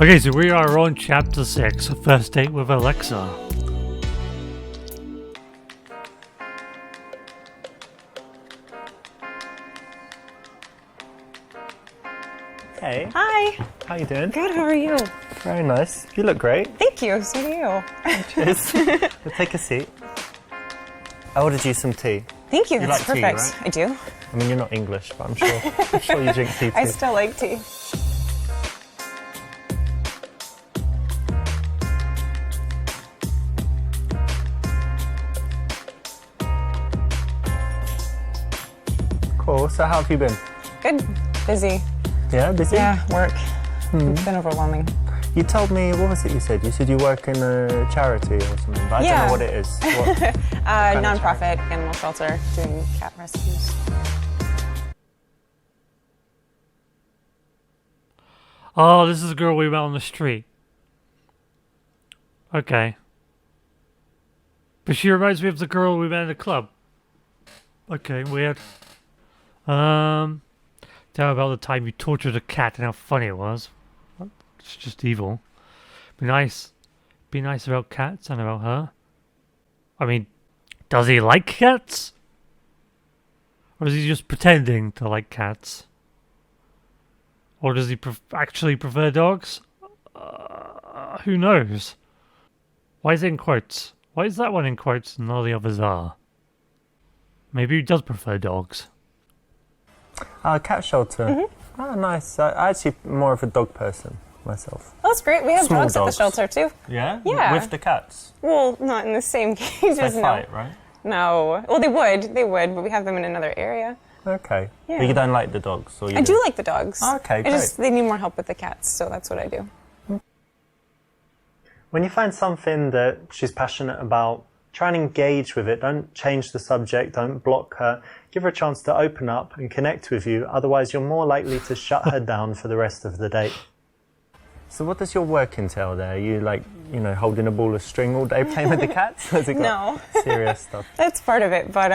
Okay, so we are on chapter 6, first date with Alexa. Hey. Hi. How you doing? Good, how are you? Very nice. You look great. Thank you, so do you. Cheers. We'll take a seat. I ordered you some tea. Thank you, You that's like tea, perfect. right? I do. I mean, you're not English, but I'm sure you drink tea too. I still like tea. Cool. So how have you been? Good. Busy. Yeah, busy? Yeah, work. It's been overwhelming. You told me, what was it you said? You said you work in a charity or something, but I don't know what it is. What kind of Non-profit animal shelter doing cat rescues. Oh, this is the girl we met on the street. Okay. But she reminds me of the girl we met in the club. Okay, weird. Tell about the time you tortured a cat and how funny it was. It's just evil. Be nice. Be nice about cats and about her. I mean, does he like cats? Or is he just pretending to like cats? Or does he actually prefer dogs? Who knows? Why is it in quotes? Why is that one in quotes and all the others are? Maybe he does prefer dogs. Cat shelter. Oh, nice. I'm actually more of a dog person myself. Oh, that's great. We have Small dogs at the dogs. shelter too. Yeah? Yeah. With the cats? Well, not in the same cages, They no. fight, right? No. Well, they would, but we have them in another area. Okay. Yeah. But you don't like the dogs? Or you I do like the dogs. Okay, great. They need more help with the cats, so that's what I do. When you find something that she's passionate about, try and engage with it. Don't change the subject. Don't block her. Give her a chance to open up and connect with you. Otherwise, you're more likely to shut her down for the rest of the date. So what does your work entail there? Are you holding a ball of string all day playing with the cats? Has it got No. serious stuff? That's part of it, but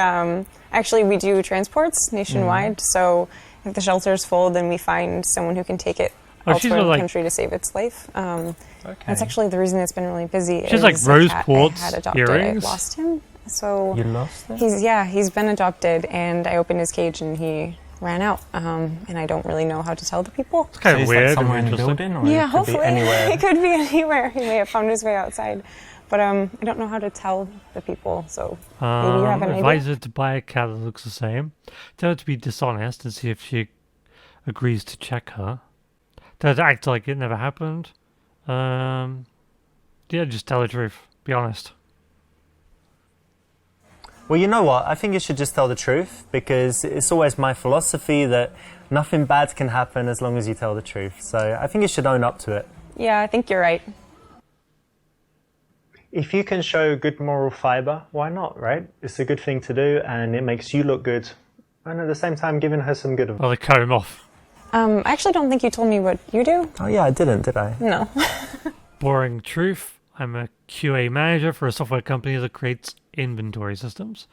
actually we do transports nationwide, so if the shelter's full, then we find someone who can take it elsewhere in the country to save its life. That's actually the reason it's been really busy. She's like rose quartz I had adopted. earrings. I lost him, so You lost it? he's been adopted, and I opened his cage and he ran out, and I don't really know how to tell the people. It's kind of weird. Somewhere and in the interesting. building, or Yeah, it could hopefully be anywhere. it could be anywhere. He may have found his way outside, but I don't know how to tell the people. So maybe you have an advise idea. her to buy a cat that looks the same. Tell her to be dishonest and see if she agrees to check her. Tell her to act like it never happened. Yeah, just tell the truth. Be honest. Well, you know what? I think you should just tell the truth, because it's always my philosophy that nothing bad can happen as long as you tell the truth. So I think you should own up to it. Yeah, I think you're right. If you can show good moral fiber, why not, right? It's a good thing to do, and it makes you look good. And at the same time, giving her some good advice. Well, they cut him off. I actually don't think you told me what you do. Oh yeah, I didn't, did I? No. Boring truth. I'm a QA manager for a software company that creates inventory systems.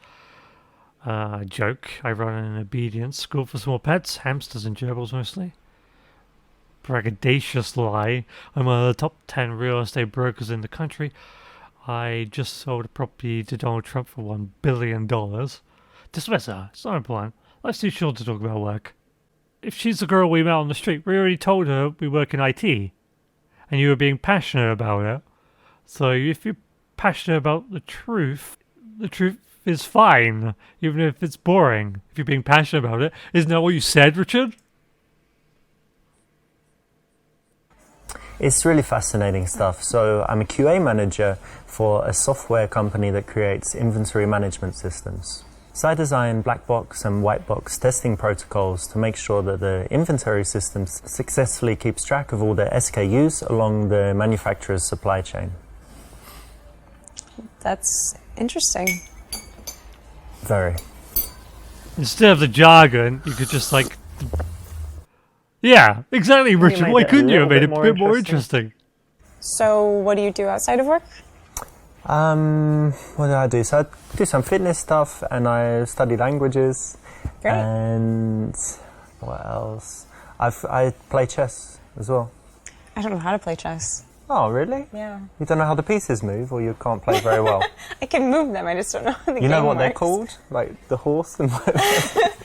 Joke. I run an obedience school for small pets, hamsters and gerbils mostly. Braggadocious lie. I'm one of the top 10 real estate brokers in the country. I just sold a property to Donald Trump for $1 billion. Dismiss her. It's not important. Life's too short to talk about work. If she's the girl we met on the street, we already told her we work in IT. And you were being passionate about it. So if you're passionate about the truth is fine, even if it's boring. If you're being passionate about it, isn't that what you said, Richard? It's really fascinating stuff. So I'm a QA manager for a software company that creates inventory management systems. So I design black box and white box testing protocols to make sure that the inventory system successfully keeps track of all the SKUs along the manufacturer's supply chain. That's interesting. Very. Instead of the jargon, you could just like... Yeah, exactly, Richard. made Why it a couldn't you have little made it a bit bit more more interesting? So what do you do outside of work? What do? So I do some fitness stuff, and I study languages. Great. And what else? I play chess as well. I don't know how to play chess. Oh, really? Yeah. You don't know how the pieces move, or you can't play very well? I can move them, I just don't know how the game You know what they're works. called? Like the horse and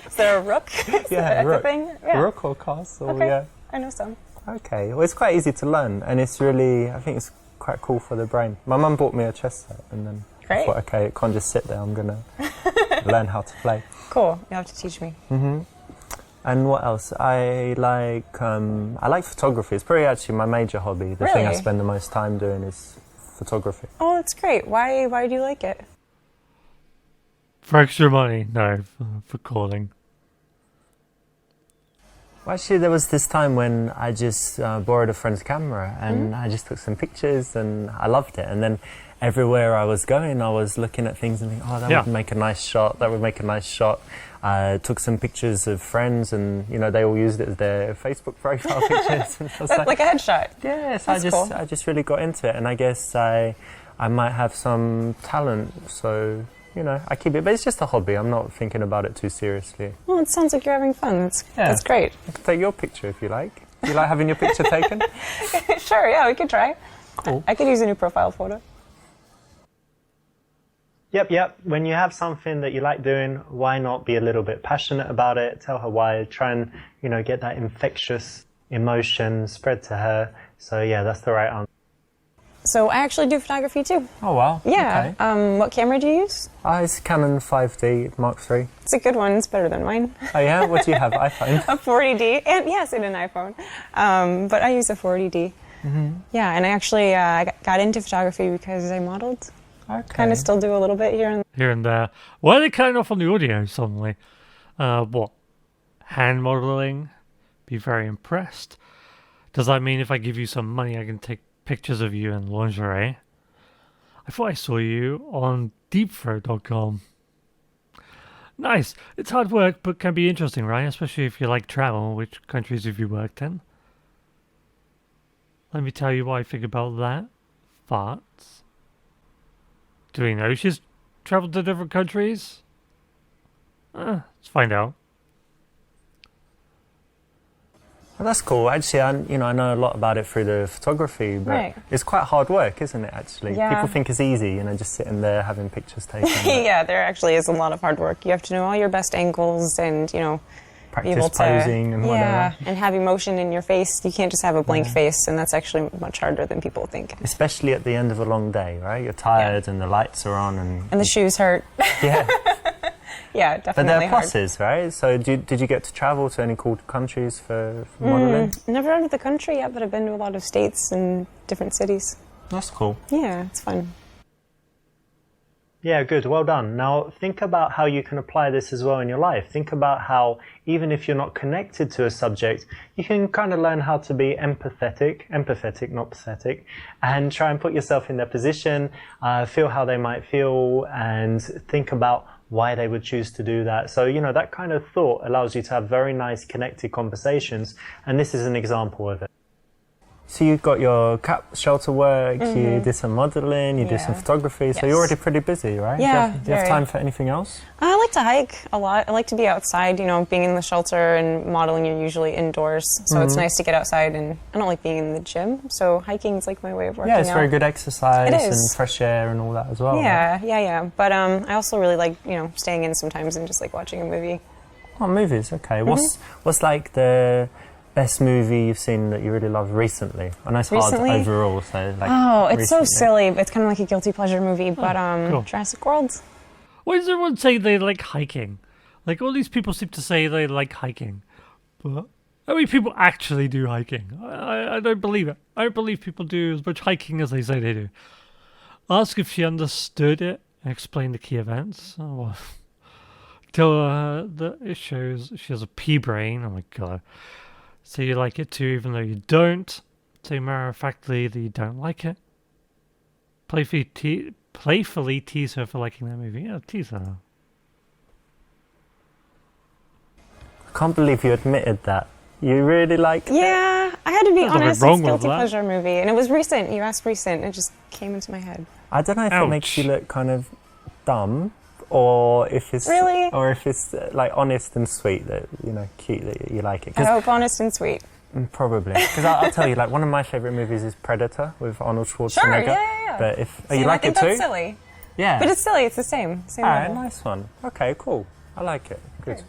Is there a rook? yeah, rook. Yeah. Rook or castle, Okay. yeah. I know some. Okay, well, it's quite easy to learn, and it's really, I think it's quite cool for the brain. My mum bought me a chess set, and then I thought, okay, it can't just sit there, I'm going to learn how to play. Cool, you have to teach me. Mm-hmm. And what else? I like photography. It's probably actually my major hobby. The thing I spend the most time doing is photography. Oh, that's great. Why do you like it? For extra money? No, for calling. Well, actually, there was this time when I just borrowed a friend's camera and I just took some pictures and I loved it. And then everywhere I was going, I was looking at things and thinking, oh, that would make a nice shot. That would make a nice shot. I took some pictures of friends and, you know, they all used it as their Facebook profile pictures. And I was like a headshot. Yes, cool. I just really got into it. And I guess I might have some talent, so... You know, I keep it, but it's just a hobby. I'm not thinking about it too seriously. Well, it sounds like you're having fun. That's great. I can take your picture if you like. Do you like having your picture taken? Sure, yeah, we could try. Cool. I could use a new profile photo. Yep. When you have something that you like doing, why not be a little bit passionate about it? Tell her why. Try and, you know, get that infectious emotion spread to her. So, yeah, that's the right answer. So I actually do photography too. Oh, wow. Yeah. Okay. What camera do you use? It's Canon 5D Mark III. It's a good one. It's better than mine. Oh, yeah? What do you have? iPhone? A 40D. And yes, and an iPhone. But I use a 40D. Mm-hmm. Yeah, and I actually got into photography because I modeled. Okay. Kind of still do a little bit here and there. Why are they cutting off on the audio suddenly? What? Hand modeling? Be very impressed. Does that mean if I give you some money, I can take pictures of you in lingerie? I thought I saw you on deepthroat.com. Nice. It's hard work, but can be interesting, right? Especially if you like travel. Which countries have you worked in? Let me tell you what I think about that. Farts. Do we know she's traveled to different countries? Let's find out. Well, that's cool. Actually, I know a lot about it through the photography, but it's quite hard work, isn't it, actually? Yeah. People think it's easy, you know, just sitting there having pictures taken. Yeah, there actually is a lot of hard work. You have to know all your best angles and, you know, practice be able to, posing and whatever. Yeah, and have emotion in your face. You can't just have a blank face, and that's actually much harder than people think. Especially at the end of a long day, right? You're tired and the lights are on and the shoes hurt. Yeah. Yeah, But definitely there are pluses, right? So did you get to travel to any cool countries for modeling? Never out of the country yet, but I've been to a lot of states and different cities. That's cool. Yeah, it's fun. Yeah, good. Well done. Now, think about how you can apply this as well in your life. Think about how, even if you're not connected to a subject, you can kind of learn how to be empathetic, not pathetic, and try and put yourself in their position, feel how they might feel, and think about why they would choose to do that. So, you know, that kind of thought allows you to have very nice connected conversations, and this is an example of it. So you got your cat shelter work, you did some modelling, you did some photography, so you're already pretty busy, right? Yeah, do you have time for anything else? I like to hike a lot. I like to be outside, you know, being in the shelter and modelling, you're usually indoors, so it's nice to get outside, and I don't like being in the gym, so hiking is like my way of working out. Yeah, it's very good exercise It is. and fresh air and all that as well. Yeah, right? yeah. But I also really like, you know, staying in sometimes and just like watching a movie. Oh, movies, okay. What's like the best movie you've seen that you really loved recently? I know it's hard overall, so like... It's so silly. It's kind of like a guilty pleasure movie, but cool. Jurassic World. Why does everyone say they like hiking? Like, all these people seem to say they like hiking, but how many people actually do hiking? I don't believe it. I don't believe people do as much hiking as they say they do. Ask if she understood it and explain the key events. Oh, well. Tell her that it shows she has a pea brain. Oh my god. So you like it too, even though you don't. Say matter-of-factly that you don't like it. Playfully tease her for liking that movie. Yeah, tease her. I can't believe you admitted that. You really like it? Yeah, I had to be honest. It's wrong a with guilty that. pleasure movie, and it was recent. You asked recent, it just came into my head. I don't know if it makes you look kind of dumb, or if it's Really? or if it's like honest and sweet, that, you know, cute that you like it. I hope honest and sweet. Probably. Because I'll tell you, like, one of my favourite movies is Predator with Arnold Schwarzenegger. Sure, yeah. But you like I it think too? that's silly. Yeah. But it's silly, it's the same. Alright, nice one. Okay, cool. I like it. Good.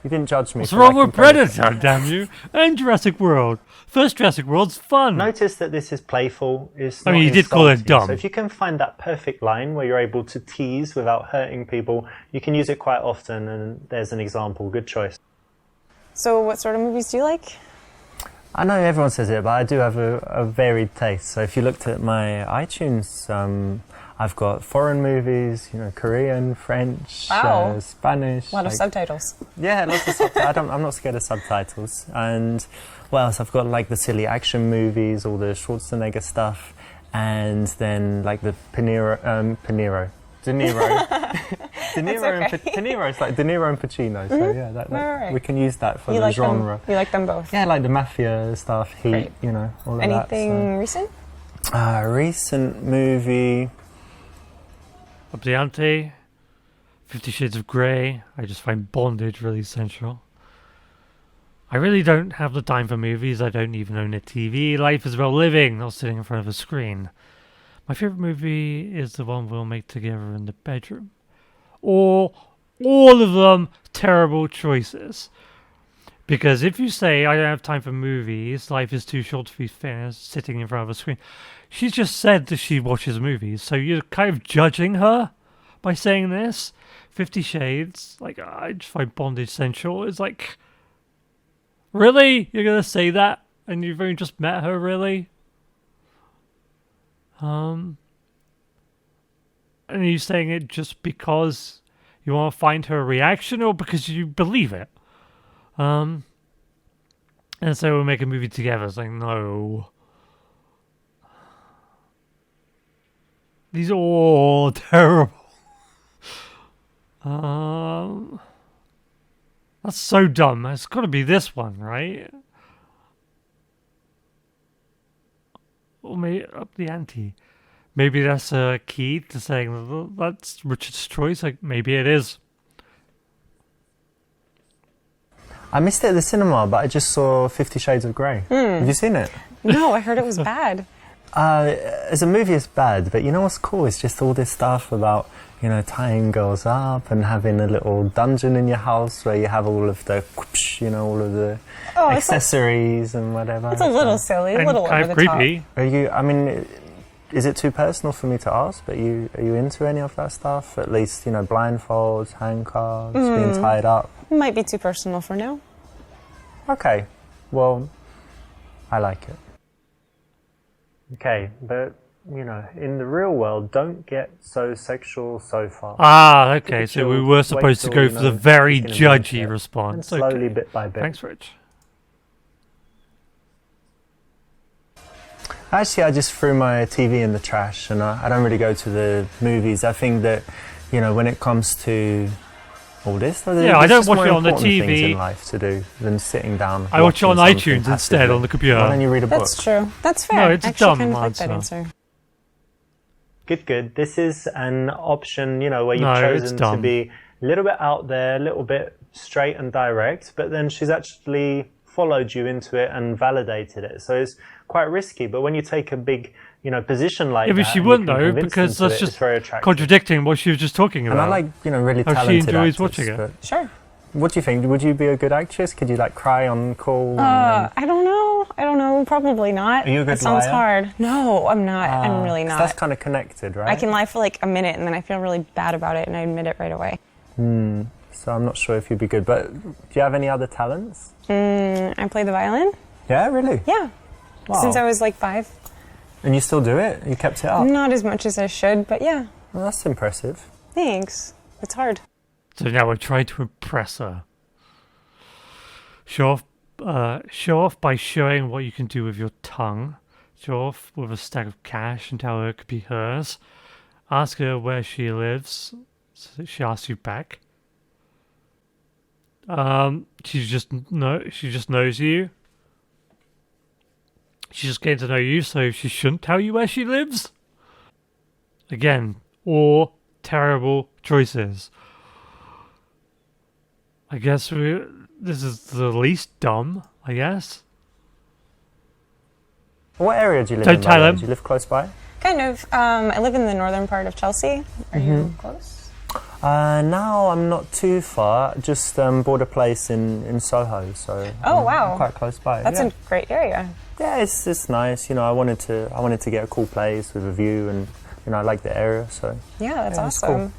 You didn't judge me. What's wrong with Predator, damn you? And Jurassic World. First Jurassic World's fun. Notice that this is playful. I mean, you did call it dumb. So if you can find that perfect line where you're able to tease without hurting people, you can use it quite often, and there's an example. Good choice. So what sort of movies do you like? I know everyone says it, but I do have a varied taste. So if you looked at my iTunes, I've got foreign movies, Korean, French, Spanish. A lot of subtitles. Yeah, lots of subtitles. I'm not scared of subtitles. And what else? I've got like the silly action movies, all the Schwarzenegger stuff, and then like the De Niro. De Niro is like De Niro and Pacino. So yeah, we can use that for the genre. You like them both? Yeah, like the mafia stuff, Heat, all of that. Anything recent? Recent movie. Up the ante. 50 Shades of Grey. I just find bondage really essential. I really don't have the time for movies. I don't even own a TV. Life is about living, not sitting in front of a screen. My favourite movie is the one we'll make together in the bedroom. Or all of them terrible choices. Because if you say, I don't have time for movies, life is too short to be sitting in front of a screen, she's just said that she watches movies. So you're kind of judging her by saying this. 50 Shades, like, I just find bondage essential. It's like, really? You're going to say that? And you've only just met her, really? And are you saying it just because you want to find her reaction or because you believe it? And so we'll make a movie together. It's like, no. These are all terrible. That's so dumb. It's got to be this one, right? Or maybe up the ante. Maybe that's a key to saying that's Richard's choice. Like, maybe it is. I missed it at the cinema, but I just saw 50 Shades of Grey. Have you seen it? No, I heard it was bad. As a movie, it's bad, but you know what's cool? It's just all this stuff about, tying girls up and having a little dungeon in your house where you have all of the, all of the accessories and whatever. It's a little silly, a little over the creepy. Top. Is it too personal for me to ask, but are you into any of that stuff? At least, blindfolds, handcuffs, being tied up? Might be too personal for now. Okay, well, I like it. Okay, but, in the real world, don't get so sexual so fast. Ah, okay, so we were supposed to go for the very judgy response. And slowly, bit by bit. Thanks, Rich. Actually, I just threw my TV in the trash, and I don't really go to the movies. I think that, when it comes to all this, I don't watch it on the TV. Things in life to do than sitting down. I watch it on iTunes instead on the computer. Why don't you read a book? That's true. That's fair. No, it's a dumb answer. Like that answer. Good. This is an option, where you've chosen to be a little bit out there, a little bit straight and direct, but then she's actually followed you into it and validated it. So it's quite risky, but when you take a big, position like that... Yeah, but she wouldn't though, because that's just contradicting what she was just talking about. And I like, really talented she enjoys actors, watching it. Sure. What do you think? Would you be a good actress? Could you, cry on call? I don't know. Probably not. Are you a good That sounds liar? hard. No, I'm not. I'm really not. That's kind of connected, right? I can lie for a minute and then I feel really bad about it and I admit it right away. So I'm not sure if you'd be good, but do you have any other talents? I play the violin. Yeah, really? Yeah. Wow. Since I was 5. And you still do it? You kept it up? Not as much as I should, but yeah. Well, that's impressive. Thanks. It's hard. So now we're trying to impress her. Show off by showing what you can do with your tongue. Show off with a stack of cash and tell her it could be hers. Ask her where she lives. So she asks you back. She just knows you. She's just getting to know you, so she shouldn't tell you where she lives. Again, all terrible choices. I guess this is the least dumb. I guess. What area do you live Don't in? tell him. Do you live close by? Kind of. I live in the northern part of Chelsea. Are you close? Now I'm not too far. Just bought a place in Soho, so wow, I'm quite close by. That's a great area. Yeah, it's nice. You know, I wanted to get a cool place with a view, and you know, I like the area. So yeah, that's awesome. Cool.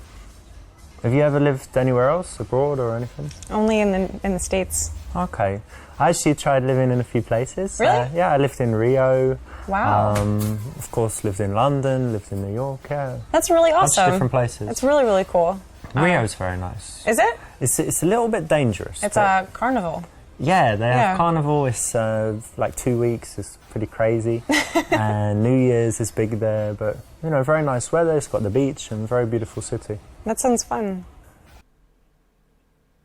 Have you ever lived anywhere else, abroad or anything? Only in the States. Okay, I actually tried living in a few places. Really? Yeah, I lived in Rio. Wow. Of course, lived in London, lived in New York. Yeah. That's really awesome. Different places. That's really, really cool. Rio's very nice. Is it? It's a little bit dangerous. It's a carnival. Yeah, they have carnival. It's like 2 weeks. It's pretty crazy. And New Year's is big there, but you know, very nice weather. It's got the beach and very beautiful city. That sounds fun.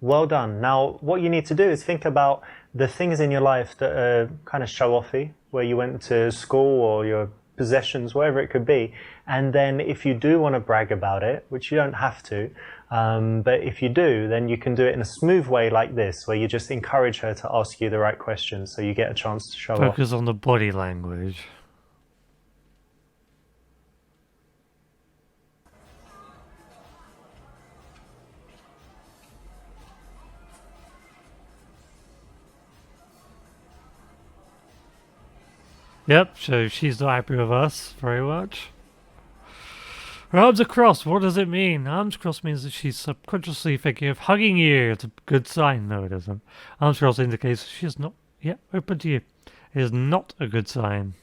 Well done. Now, what you need to do is think about the things in your life that are kind of show-offy, where you went to school or your possessions, wherever it could be. And then if you do want to brag about it, which you don't have to, but if you do, then you can do it in a smooth way like this, where you just encourage her to ask you the right questions so you get a chance to show off. Focus on the body language. Yep, so she's not happy with us very much. Her arms are crossed. What does it mean? Arms crossed means that she's subconsciously thinking of hugging you. It's a good sign. No, it isn't. Arms crossed indicates she is not yet open to you. It is not a good sign.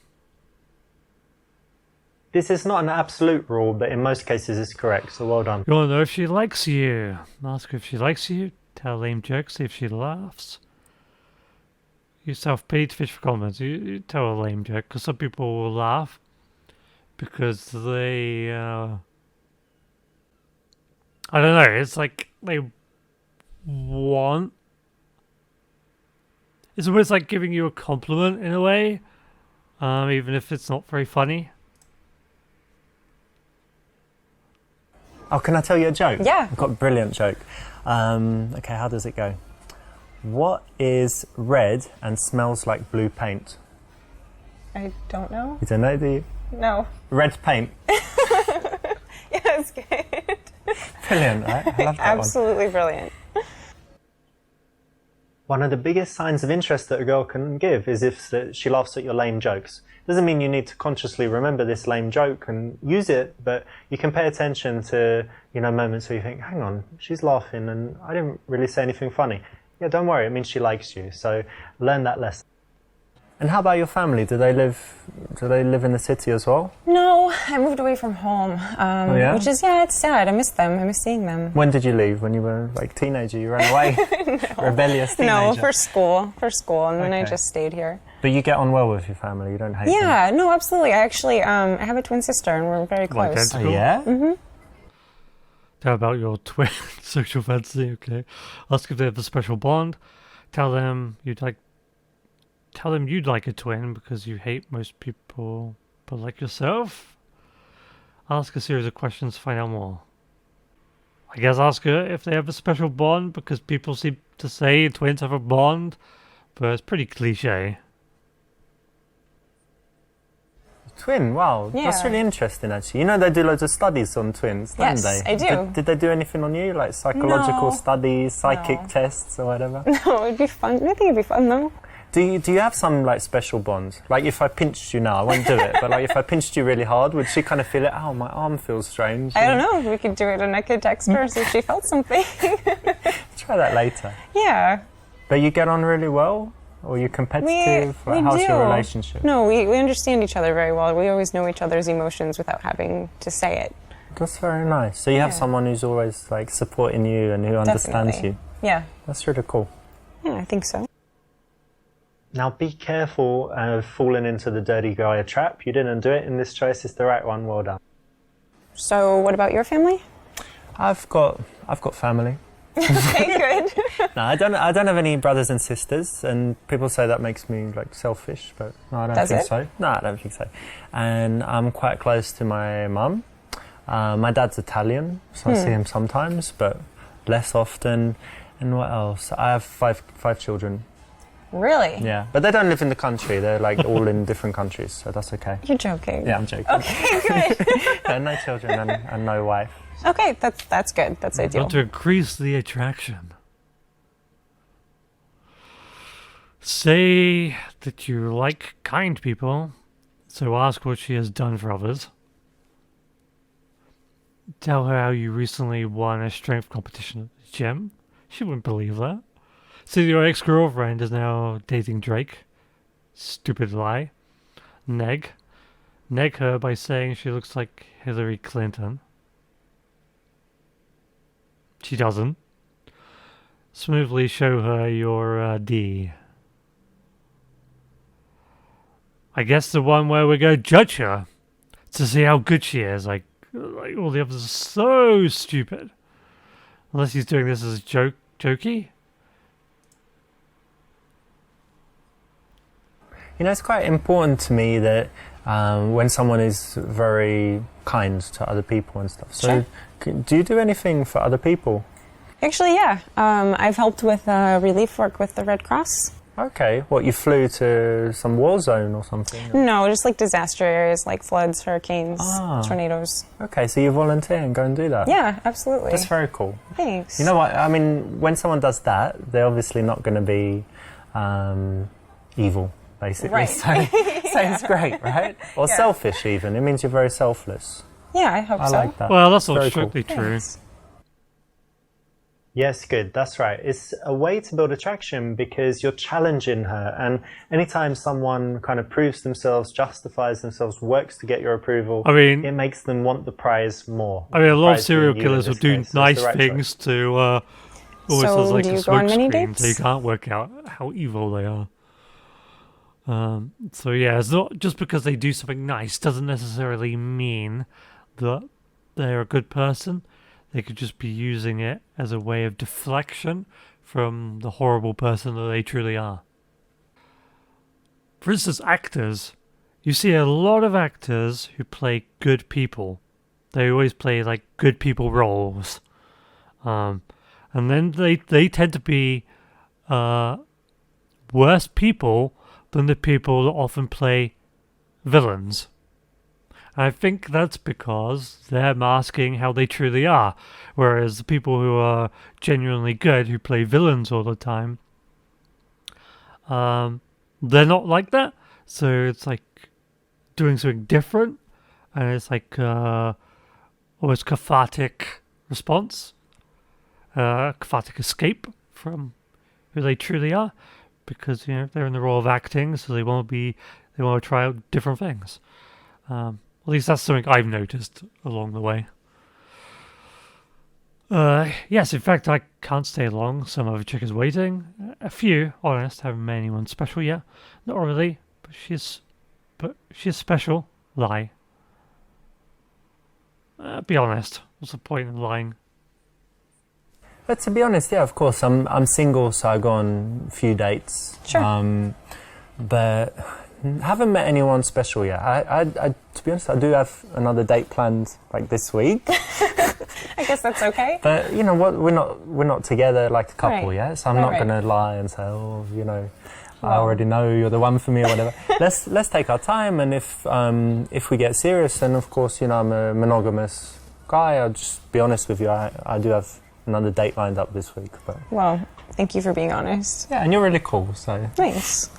This is not an absolute rule, but in most cases it's correct, so well done. You want to know if she likes you. Ask her if she likes you. Tell lame jokes, see if she laughs. Use self-pity to fish for comments. You tell a lame joke, because some people will laugh because they, I don't know, it's like they want, it's almost like giving you a compliment in a way, even if it's not very funny. Oh, can I tell you a joke? Yeah. I've got a brilliant joke. Okay, how does it go? What is red and smells like blue paint? I don't know. You don't know, do you? No. Red paint. Yeah, it's good. Brilliant, right? I love that Absolutely brilliant. One of the biggest signs of interest that a girl can give is if she laughs at your lame jokes. Doesn't mean you need to consciously remember this lame joke and use it, but you can pay attention to, you know, moments where you think, hang on, she's laughing and I didn't really say anything funny. Yeah, don't worry, it means she likes you. So learn that lesson. And how about your family? Do they live in the city as well? No, I moved away from home, which is, it's sad. I miss them. I miss seeing them. When did you leave? When you were like teenager? You ran away? No. Rebellious teenager? No, for school, and then I just stayed here. But you get on well with your family? You don't hate them? Yeah, no, absolutely. I actually, I have a twin sister and we're very close. Identical? Oh, yeah? Mm-hmm. Tell about your twin social fantasy, okay. Ask if they have a special bond. Tell them you'd like a twin because you hate most people but like yourself. Ask a series of questions to find out more. I guess ask her if they have a special bond because people seem to say twins have a bond, but it's pretty cliche. Twin, wow, Yeah. that's really interesting actually. You know they do loads of studies on twins, don't Yes, they? I do. Did they do anything on you, like psychological No. studies, psychic No. tests or whatever? No, it'd be fun. I think it'd be fun though. Do you have some like special bonds? Like if I pinched you now, I won't do it, but like if I pinched you really hard, would she kind of feel it? Oh, my arm feels strange. I don't know. We could do it and I could text her see if she felt something. Try that later. Yeah. But you get on really well? Or you're competitive? We How's do. your relationship? No, we understand each other very well. We always know each other's emotions without having to say it. That's very nice. So you have someone who's always like supporting you and who understands Definitely. you. Yeah. That's really cool. Yeah, I think so. Now be careful of falling into the dirty guy trap. You didn't do it, and this choice is the right one. Well done. So, what about your family? I've got family. Okay, good. No, I don't have any brothers and sisters, and people say that makes me like selfish, but no, I don't think so. No, I don't think so. And I'm quite close to my mum. My dad's Italian, so I see him sometimes, but less often. And what else? I have five children. Really? Yeah, but they don't live in the country. They're like all in different countries, so that's okay. You're joking. Yeah, I'm joking. Okay, good. No children and no wife. Okay, that's good. That's ideal. Want to increase the attraction. Say that you like kind people, so ask what she has done for others. Tell her how you recently won a strength competition at the gym. She wouldn't believe that. Say your ex-girlfriend is now dating Drake. Stupid lie. Neg her by saying she looks like Hillary Clinton. She doesn't. Smoothly show her your D. I guess the one where we go judge her to see how good she is. Like all the others are so stupid. Unless he's doing this as a jokey. You know, it's quite important to me that when someone is very kind to other people and stuff. So, do you do anything for other people? Actually, yeah. I've helped with relief work with the Red Cross. Okay. What, you flew to some war zone or something? No, just like disaster areas like floods, hurricanes, tornadoes. Okay, so you volunteer and go and do that? Yeah, absolutely. That's very cool. Thanks. You know what? I mean, when someone does that, they're obviously not going to be evil, basically. Right. So it's great, right? Or selfish even. It means you're very selfless. Yeah, I hope so. I like that. Well, that's not Very strictly cool. true. Thanks. Yes, good. That's right. It's a way to build attraction because you're challenging her. And anytime someone kind of proves themselves, justifies themselves, works to get your approval, I mean, it makes them want the prize more. I mean, a lot of Prize serial being you in killers will this do case. It's nice the right things choice. to always So, as like do a you go on many smokescreen, dates? so you can't work out how evil they are. So yeah, it's not just because they do something nice doesn't necessarily mean that they're a good person. They could just be using it as a way of deflection from the horrible person that they truly are. For instance, actors. You see a lot of actors who play good people. They always play like good people roles. And then they tend to be worse people than the people that often play villains. I think that's because they're masking how they truly are, whereas the people who are genuinely good, who play villains all the time, they're not like that. So it's like doing something different, and it's like almost cathartic response, cathartic escape from who they truly are, because they're in the role of acting, so they want to try out different things. At least that's something I've noticed along the way. Yes, in fact, I can't stay long. Some other chick is waiting. A few, honest, haven't met anyone special yet. Not really, but she's special. Lie. Be honest. What's the point in lying? But to be honest, yeah, of course, I'm single, so I go on a few dates. Sure. But haven't met anyone special yet. I to be honest, I do have another date planned like this week. I guess that's okay. But you know what? We're not together like a couple Right. yet. So I'm not Right. going to lie and say, I already know you're the one for me or whatever. let's take our time, and if we get serious, then of course I'm a monogamous guy. I'll just be honest with you. I do have another date lined up this week. But Well, thank you for being honest. yeah, and you're really cool. So Thanks.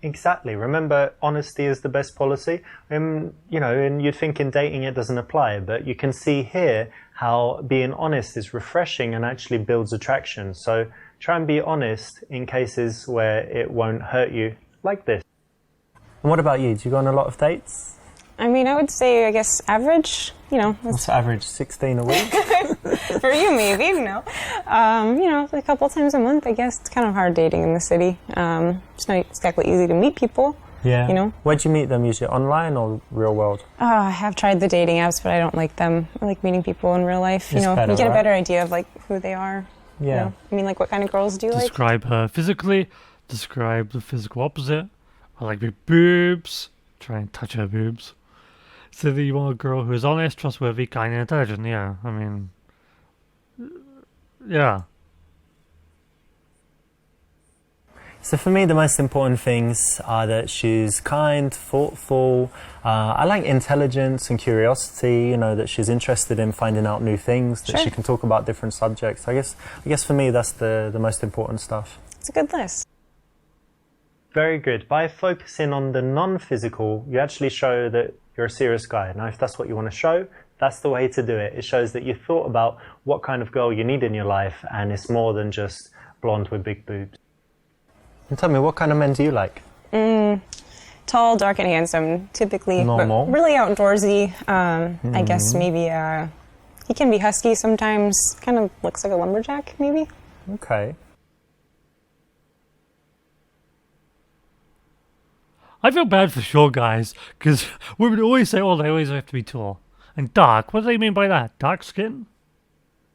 exactly. Remember, honesty is the best policy. And you'd think in dating it doesn't apply, but you can see here how being honest is refreshing and actually builds attraction. So try and be honest in cases where it won't hurt you, like this. And what about you? Do you go on a lot of dates? I mean, I would say, I guess, average. What's the average? 16 a week? For you, maybe, a couple times a month, I guess. It's kind of hard dating in the city. It's not exactly easy to meet people. Yeah. Where'd you meet them? Usually online or real world? I have tried the dating apps, but I don't like them. I like meeting people in real life. It's better, you get a right? better idea of who they are. Yeah. I mean, what kind of girls do you like? Describe her physically. Describe the physical opposite. I like big boobs. Try and touch her boobs. So that you want a girl who is honest, trustworthy, kind, and intelligent. Yeah, I mean, yeah. So for me, the most important things are that she's kind, thoughtful. I like intelligence and curiosity. You know, that she's interested in finding out new things. That she can talk about different subjects. I guess for me, that's the most important stuff. It's a good list. Very good. By focusing on the non-physical, you actually show that you're a serious guy. Now, if that's what you want to show, that's the way to do it. It shows that you thought about what kind of girl you need in your life, and it's more than just blonde with big boobs. And tell me, what kind of men do you like? Tall, dark, and handsome, typically. Normal. But really outdoorsy. I guess maybe he can be husky sometimes. Kind of looks like a lumberjack, maybe. Okay. I feel bad for short guys, because women always say, oh, they always have to be tall. And dark, what do they mean by that? Dark skin?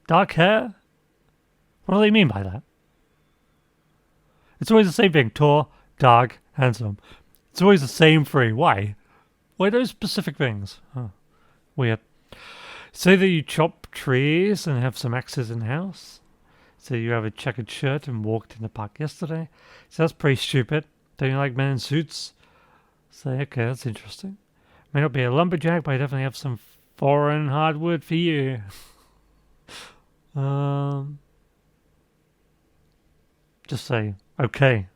Dark hair? What do they mean by that? It's always the same thing. Tall, dark, handsome. It's always the same three. Why? Why those specific things? Huh. Weird. Say that you chop trees and have some axes in the house. Say you have a checkered shirt and walked in the park yesterday. So that's pretty stupid. Don't you like men in suits? Say, okay, that's interesting. May not be a lumberjack, but I definitely have some foreign hardwood for you. Just say, okay.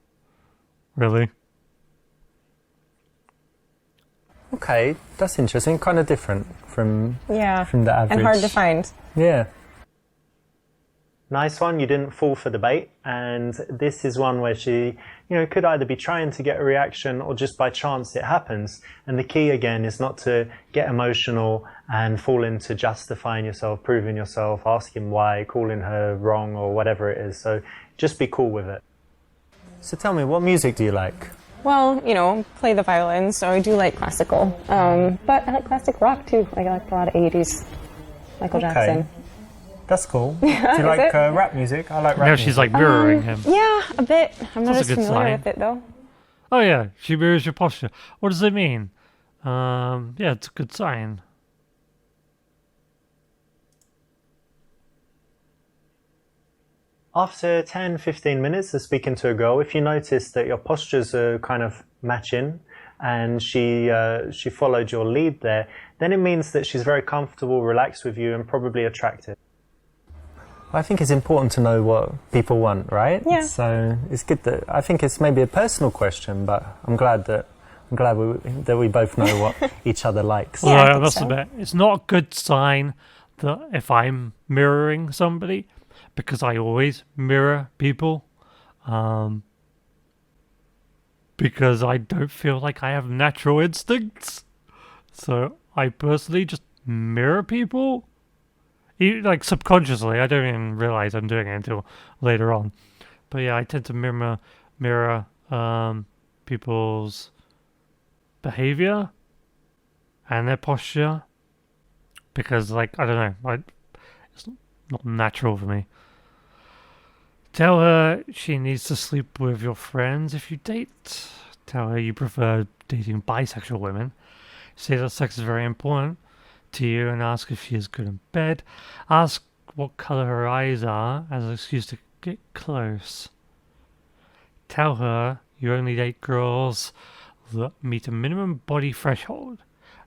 Really? Okay, that's interesting. Kind of different from the average. And hard to find. Yeah. Nice one. You didn't fall for the bait. And this is one where she, could either be trying to get a reaction or just by chance it happens. And the key again is not to get emotional and fall into justifying yourself, proving yourself, asking why, calling her wrong or whatever it is. So just be cool with it. So tell me, what music do you like? Well, play the violin, so I do like classical. But I like classic rock too. I like a lot of 80s. Michael Jackson. That's cool. Do you like rap music? I like rap music. She's like mirroring him. Yeah, a bit. I'm not That's as familiar with it though. Oh yeah, she mirrors your posture. What does it mean? Yeah, it's a good sign. After 10-15 minutes of speaking to a girl, if you notice that your postures are kind of matching and she followed your lead there, then it means that she's very comfortable, relaxed with you and probably attractive. I think it's important to know what people want, right? Yeah. So it's good that I think it's maybe a personal question, but I'm glad we both know what each other likes. Yeah, I must admit, it's not a good sign that if I'm mirroring somebody, because I always mirror people, because I don't feel like I have natural instincts. So I personally just mirror people. Like subconsciously, I don't even realize I'm doing it until later on. But yeah, I tend to mirror people's behavior and their posture because, like, I don't know, it's not natural for me. Tell her she needs to sleep with your friends if you date. Tell her you prefer dating bisexual women. Say that sex is very important to you and ask if she is good in bed. Ask what color her eyes are as an excuse to get close. Tell her you only date girls that meet a minimum body threshold.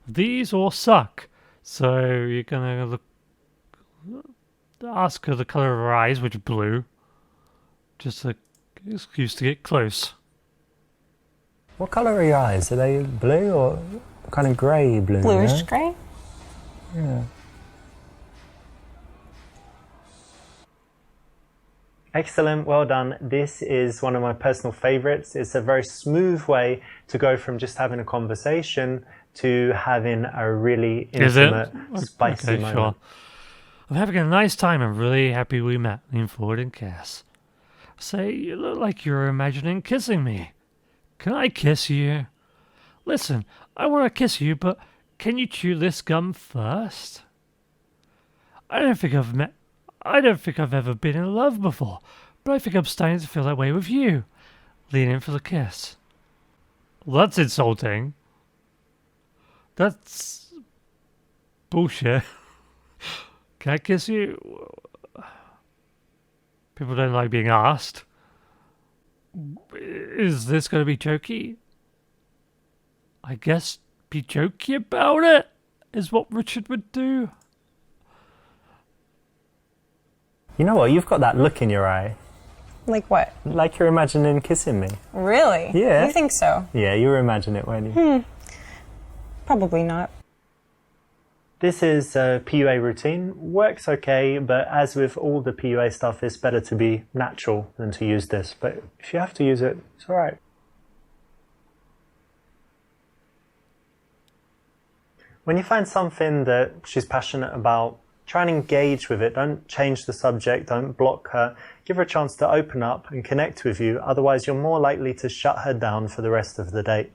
These all suck. So you're gonna ask her the color of her eyes, which are blue. Just an excuse to get close. What color are your eyes? Are they blue or kind of grey blue? Bluish grey? Yeah. Excellent, well done. This is one of my personal favorites. It's a very smooth way to go from just having a conversation to having a really intimate, spicy moment. Sure. I'm having a nice time. I'm really happy we met. Lean forward and kiss. Say, you look like you're imagining kissing me. Can I kiss you? Listen, I want to kiss you, but can you chew this gum first? I don't think I've ever been in love before, but I think I'm starting to feel that way with you. Lean in for the kiss. Well, that's insulting. That's bullshit. Can I kiss you? People don't like being asked. Is this going to be jokey? I guess be jokey about it is what Richard would do. You know what? You've got that look in your eye. Like what? Like you're imagining kissing me. Really? Yeah. You think so? Yeah, you were imagining it, weren't you? Probably not. This is a PUA routine. Works okay, but as with all the PUA stuff, it's better to be natural than to use this. But if you have to use it, it's all right. When you find something that she's passionate about, try and engage with it. Don't change the subject. Don't block her. Give her a chance to open up and connect with you. Otherwise, you're more likely to shut her down for the rest of the date.